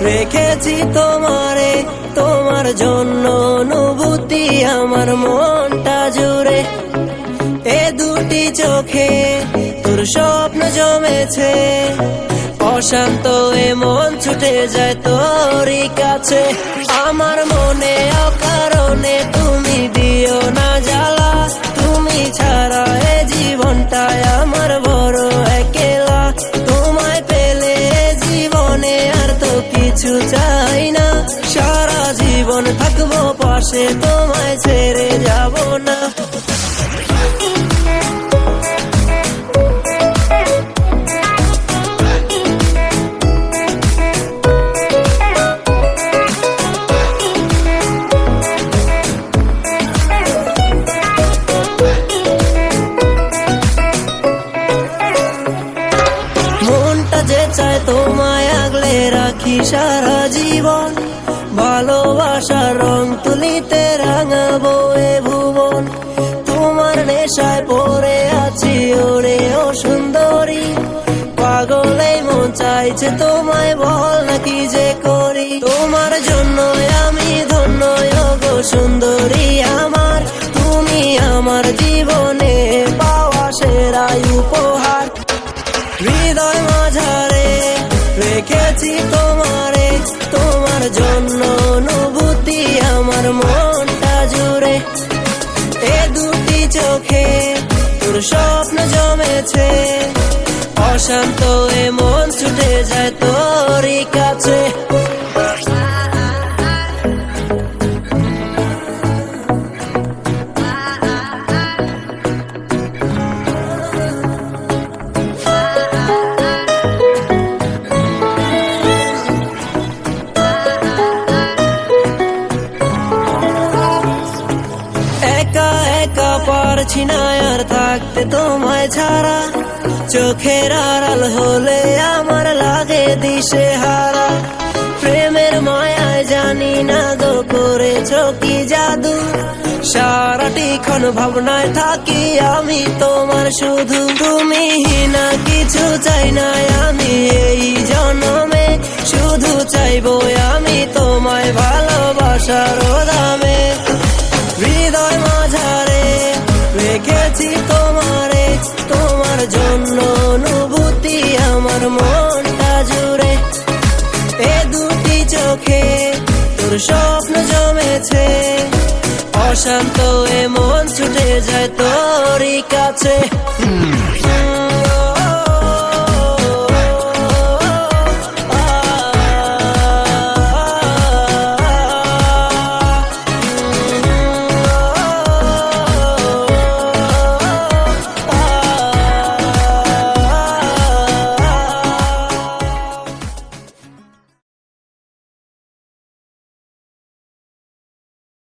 রেখেছি তোমারে, তোমার জন্য অনুভূতি আমার মনটা জুড়ে। এ দুটি চোখে তোর স্বপ্ন জমেছে, অশান্ত এ মন ছুটে যায় তোরই কাছে। আমার মনে অকারণে তুমি দিও না জ্বালা, তুমি ছাড়া এ জীবনটায় আমার বড় একেলা। তোমায় পেলে জীবনে আর তো কিছু চাই না, সারা জীবন থাকবো পাশে, তোমায় ছেড়ে যাব না। মনটা যে চায় তোমায় আগলে রাখি সারা জীবন, ভালোবাসার রং তুলিতে রাঙাবো এ ভুবন। তোমার নেশায় পড়ে আছি ওরে ও সুন্দরী, পাগলেই মন চাইছে তোমায়, বল না কি যে করি। তোমার জন্য আমি ধন্য গো সুন্দরী আমার, তুমি আমার জীবনে পাওয়া সেরা উপহার। হৃদয় মাঝারে রেখেছি তোমারে, তোমার জন্য অনুভূতি আমার মনটা জুড়ে। এ দুটি চোখে তোর স্বপ্ন জমেছে, অশান্ত এ মন ছুটে যায় তোরই কাছে। একা একা পারছি না আর থাকতে তোমায় ছাড়া, চোখের আড়াল হলে আমার লাগে দিশে হারা। প্রেমের মায়ায় জানি না গো করেছ কি জাদু, সারাটিক্ষণ ভাবনায় থাকি আমি তোমার শুধু। তুমি না কিছু চাই না আমি এই জন্মে, শুধু চাইবো আমি তোমায় ভালোবাসার দামে। হৃদয় মাঝারে রেখেছি তোমারে, তোমার জন্য অনুভূতি আমার মনটা জুড়ে। এ দুটি চোখে তোর স্বপ্ন জমেছে, অশান্ত এ মন ছুটে যায় তোরই কাছে।